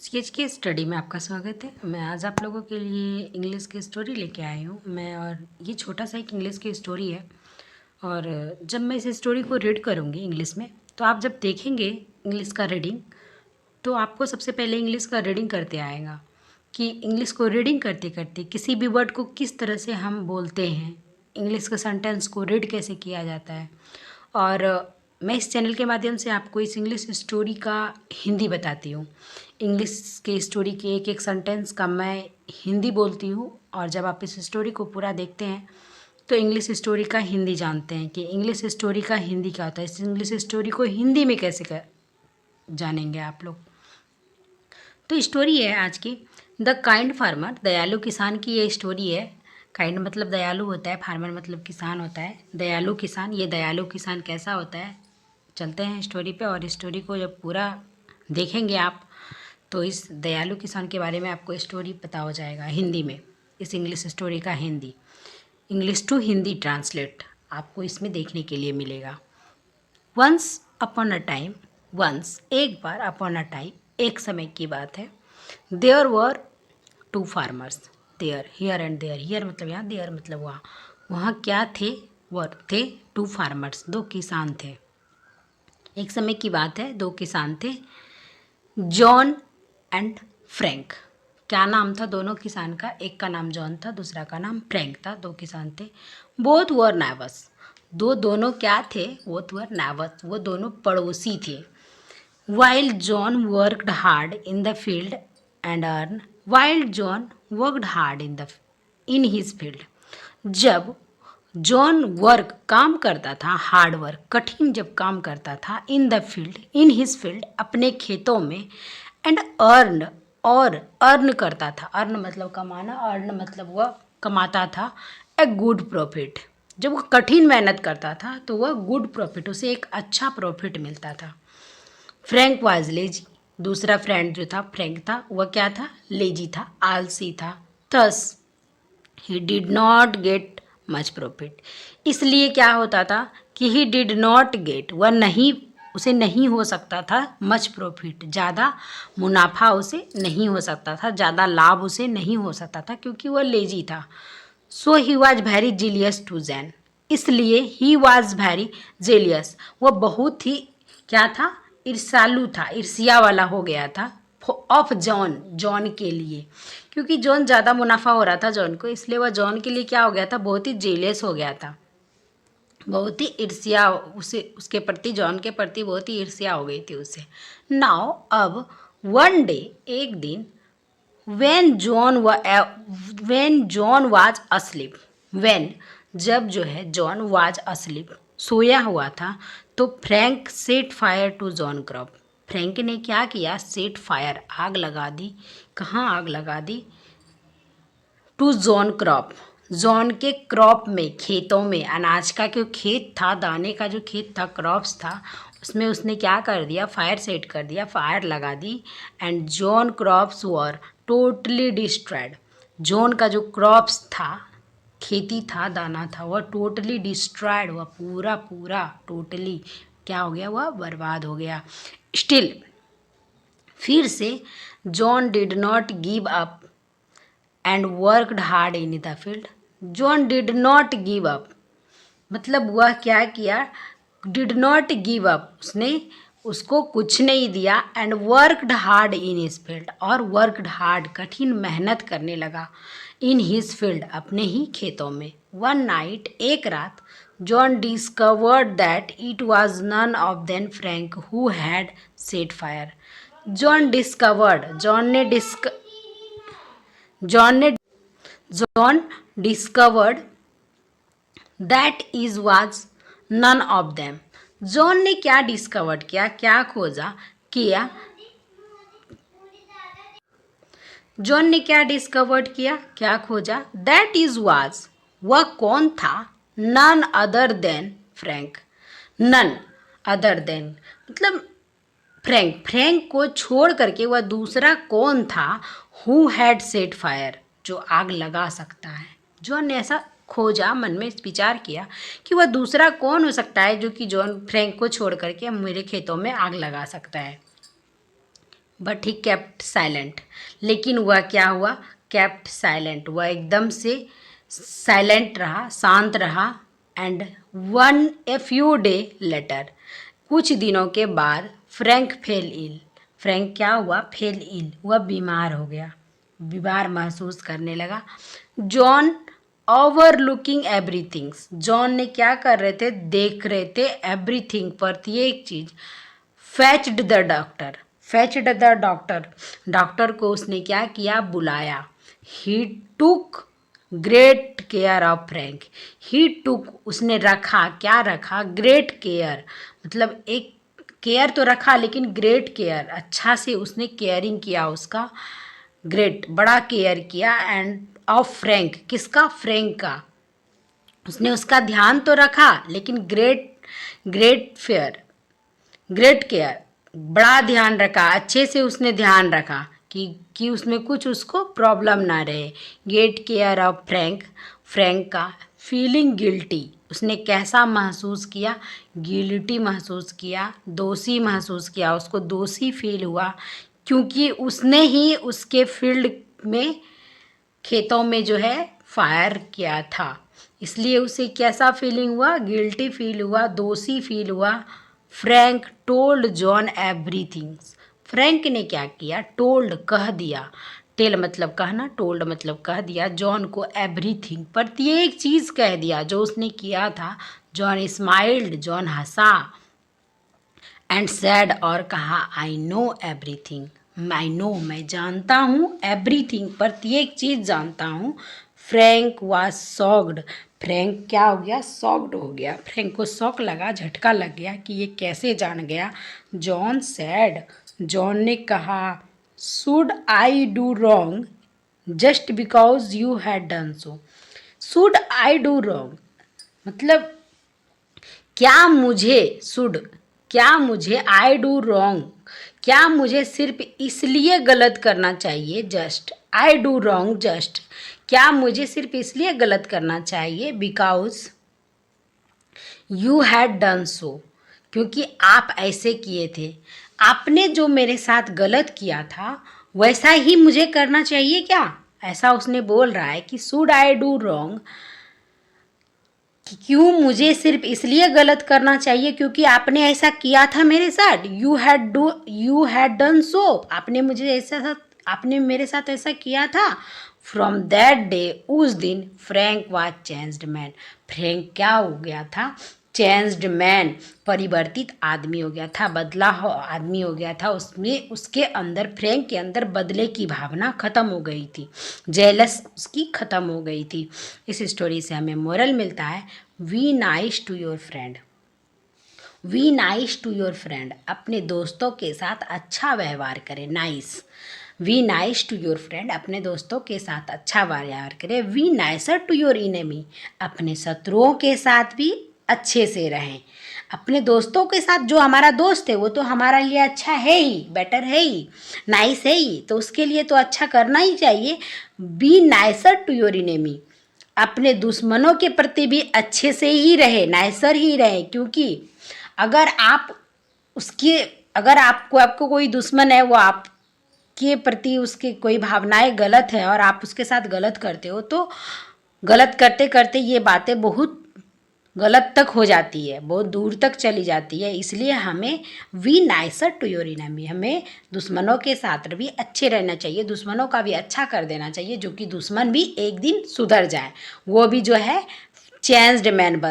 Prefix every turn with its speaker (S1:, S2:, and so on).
S1: Sketch की study में आपका स्वागत है। मैं आज आप लोगों के लिए इंग्लिश की स्टोरी लेके आई हूँ। और ये छोटा सा एक इंग्लिश की स्टोरी है। और जब मैं इस स्टोरी को रीड करूँगी इंग्लिश में, तो आप जब देखेंगे इंग्लिश का रीडिंग, तो आपको सबसे पहले इंग्लिश का रीडिंग करते आएगा कि इंग्लिश को रीडिंग करते करते किसी भी वर्ड को किस तरह से हम बोलते हैं, इंग्लिश के सेंटेंस को रीड कैसे किया जाता है। और मैं इस चैनल के माध्यम से आपको इस इंग्लिश स्टोरी का हिंदी बताती हूँ। इंग्लिश के स्टोरी के एक एक सेंटेंस का मैं हिंदी बोलती हूँ, और जब आप इस स्टोरी को पूरा देखते हैं तो इंग्लिश स्टोरी का हिंदी जानते हैं कि इंग्लिश स्टोरी का हिंदी क्या होता है। इस इंग्लिश स्टोरी को हिंदी में कैसे जानेंगे आप लोग। तो स्टोरी है आज की द काइंड फार्मर, दयालु किसान की ये स्टोरी है। काइंड मतलब दयालु होता है, फार्मर मतलब किसान होता है। दयालु किसान, ये दयालु किसान कैसा होता है, चलते हैं स्टोरी पे। और स्टोरी को जब पूरा देखेंगे आप, तो इस दयालु किसान के बारे में आपको स्टोरी पता हो जाएगा हिंदी में। इस इंग्लिश स्टोरी का Hindi, English to Hindi translate आपको इसमें देखने के लिए मिलेगा। Once upon a time, once एक बार, अपॉन अ टाइम एक समय की बात है। There were two farmers, there here and there, here मतलब यहाँ, देयर मतलब वहाँ। वहाँ क्या थे, वर थे, टू फार्मर्स दो किसान थे। एक समय की बात है, दो किसान थे, जॉन एंड फ्रैंक। क्या नाम था दोनों किसान का, एक का नाम जॉन था, दूसरा का नाम फ्रैंक था। दो किसान थे। बोथ वर नेबर्स, दोनों क्या थे, बोथ वर नेबर्स, वो दोनों पड़ोसी थे। While John worked hard in the field and earn, while John worked hard in his field, जब जॉन वर्क काम करता था, हार्ड वर्क कठिन जब काम करता था, in the field in his field अपने खेतों में, एंड अर्न और अर्न करता था। अर्न मतलब कमाना, अर्न मतलब वह कमाता था ए गुड प्रॉफिट। जब वो कठिन मेहनत करता था तो वह गुड प्रॉफिट, उसे एक अच्छा प्रॉफिट मिलता था। फ्रैंक वाज लेजी, दूसरा फ्रेंड जो था फ्रैंक था, वह क्या था, लेजी था, आलसी था। Thus he did not get much profit, इसलिए क्या होता था कि ही डिड नॉट गेट, वह नहीं, उसे नहीं हो सकता था मच प्रॉफिट, ज़्यादा मुनाफा उसे नहीं हो सकता था, ज़्यादा लाभ उसे नहीं हो सकता था, क्योंकि वह लेजी था। So he was very jealous to Jane, इसलिए ही वॉज वेरी जेलियस, वह बहुत ही क्या था, ईर्ष्यालु था, ईर्ष्या वाला हो गया था, ऑफ जॉन, जॉन के लिए, क्योंकि जॉन ज़्यादा मुनाफा हो रहा था जॉन को, इसलिए वह जॉन के लिए क्या हो गया था, बहुत ही जेलियस हो गया था, बहुत ही ईर्ष्या उसे, उसके प्रति, जॉन के प्रति बहुत ही ईर्ष्या हो गई थी उसे। नाउ अब, वन डे एक दिन, when John was asleep, when जब जो है जॉन वाज अस्लीप सोया हुआ था, तो Frank set fire to John crop, Frank ने क्या किया, सेट फायर आग लगा दी। कहाँ आग लगा दी, टू जॉन क्रॉप, जॉन के क्रॉप में, खेतों में, अनाज का जो खेत था, दाने का जो खेत था, क्रॉप्स था, उसमें उसने क्या कर दिया, फायर सेट कर दिया, फायर लगा दी। And John crops were totally destroyed, John का जो क्रॉप्स था, खेती था, दाना था, वह टोटली डिस्ट्रॉयड, वह पूरा पूरा टोटली क्या हो गया, वह बर्बाद हो गया। स्टिल, फिर से, John did not give up and worked hard in the field, John did not give up मतलब वह क्या किया, डिड नॉट गिव अप, उसने उसको कुछ नहीं दिया, and worked hard in his field, और वर्कड हार्ड कठिन मेहनत करने लगा, इन हिज फील्ड अपने ही खेतों में। वन नाइट एक रात, John discovered that it was none of then Frank who had set fire, John discovered, John discovered that is was none of them, John ने क्या डिस्कवर्ड किया, क्या खोजा किया, जॉन ने क्या डिस्कवर्ड किया, क्या खोजा, दैट इज वाज, वह कौन था, none other than Frank, none other than मतलब फ्रैंक, फ्रैंक को छोड़ करके वह दूसरा कौन था, हु हैड सेट फायर, जो आग लगा सकता है। जॉन ने ऐसा खोजा, मन में विचार किया कि वह दूसरा कौन हो सकता है जो कि जॉन फ्रैंक को छोड़ करके मेरे खेतों में आग लगा सकता है। But he kept silent. लेकिन वह क्या हुआ? Kept silent. वह एकदम से साइलेंट रहा, शांत रहा। And a few day letter, कुछ दिनों के बाद फ्रैंक फेल इल। फ्रैंक क्या हुआ? फेल इल, वह बीमार हो गया, बीमार महसूस करने लगा। जॉन ओवरलुकिंग एवरीथिंग, जॉन ने क्या कर रहे थे? देख रहे थे एवरीथिंग, प्रत्येक चीज। Fetched the doctor, fetched the doctor, doctor को उसने क्या किया? बुलाया। ही टुक ग्रेट केयर ऑफ फ्रैंक, ही टुक, उसने रखा, क्या रखा? ग्रेट केयर, मतलब एक केयर तो रखा लेकिन ग्रेट केयर, अच्छा से उसने केयरिंग किया उसका, ग्रेट, बड़ा केयर किया। एंड ऑफ फ्रैंक, किसका? फ्रैंक का। उसने उसका ध्यान तो रखा लेकिन ग्रेट फेयर, ग्रेट केयर, बड़ा ध्यान रखा, अच्छे से उसने ध्यान रखा कि उसमें कुछ उसको प्रॉब्लम ना रहे। Great care of Frank, Frank का। फीलिंग गिल्टी, उसने कैसा महसूस किया? गिल्टी महसूस किया, दोषी महसूस किया, उसको दोषी फील हुआ, क्योंकि उसने ही उसके फील्ड में, खेतों में जो है फायर किया था, इसलिए उसे कैसा फीलिंग हुआ? गिल्टी फील हुआ, दोषी फील हुआ। Frank told John everything, Frank ने क्या किया? टोल्ड, कह दिया, टेल मतलब कहना, टोल्ड मतलब कह दिया, जॉन को एवरीथिंग, प्रत्येक चीज़ कह दिया जो उसने किया था। John smiled, John Hansa. And sad, और कहा, I know everything, I know, मैं जानता हूँ, एवरीथिंग, प्रत्येक चीज़ जानता हूँ। फ्रैंक वाज शॉक्ड, फ्रैंक क्या हो गया? शॉक्ड हो गया, फ्रैंक को शौक लगा, झटका लग गया कि ये कैसे जान गया। जॉन सैड, जॉन ने कहा, should I do wrong just because you had done so. Should I do wrong मतलब क्या मुझे, शुड, क्या मुझे, आई डू रॉन्ग, क्या मुझे सिर्फ इसलिए गलत करना चाहिए? Just, I do wrong just, क्या मुझे सिर्फ इसलिए गलत करना चाहिए? Because you had done so, क्योंकि आप ऐसे किए थे, आपने जो मेरे साथ गलत किया था वैसा ही मुझे करना चाहिए क्या? ऐसा उसने बोल रहा है कि शुड आई डू रॉन्ग, कि क्यों मुझे सिर्फ इसलिए गलत करना चाहिए क्योंकि आपने ऐसा किया था मेरे साथ। यू हैड डन सो, आपने मुझे ऐसा, आपने मेरे साथ ऐसा किया था। फ्रॉम दैट डे, उस दिन, Frank was changed man, Frank क्या हो गया था? चेंज्ड मैन, परिवर्तित आदमी हो गया था, बदला आदमी हो गया था। उसमें, उसके अंदर, फ्रैंक के अंदर बदले की भावना खत्म हो गई थी, जेलस उसकी खत्म हो गई थी। इस स्टोरी से हमें मोरल मिलता है, be nice to your friend, be nice to your friend, अपने दोस्तों के साथ अच्छा व्यवहार करें। Nice, be nice to your friend, अपने दोस्तों के साथ अच्छा व्यवहार करें। Be nicer to your enemy, अपने शत्रुओं के साथ भी अच्छे से रहें। अपने दोस्तों के साथ, जो हमारा दोस्त है वो तो हमारा लिए अच्छा है ही, बेटर है ही, नाइस है ही, तो उसके लिए तो अच्छा करना ही चाहिए। Be nicer to your enemy, अपने दुश्मनों के प्रति भी अच्छे से ही रहे, नाइसर ही रहे, क्योंकि अगर आप उसके, अगर आपको कोई दुश्मन है, वो आपके प्रति उसकी कोई भावनाएं गलत है और आप उसके साथ गलत करते हो, तो गलत करते करते ये बातें बहुत गलत तक हो जाती है, बहुत दूर तक चली जाती है। इसलिए हमें be nicer to your enemy, हमें दुश्मनों के साथ भी अच्छे रहना चाहिए, दुश्मनों का भी अच्छा कर देना चाहिए, जो कि दुश्मन भी एक दिन सुधर जाए, वो भी जो है चेंज्ड मैन बन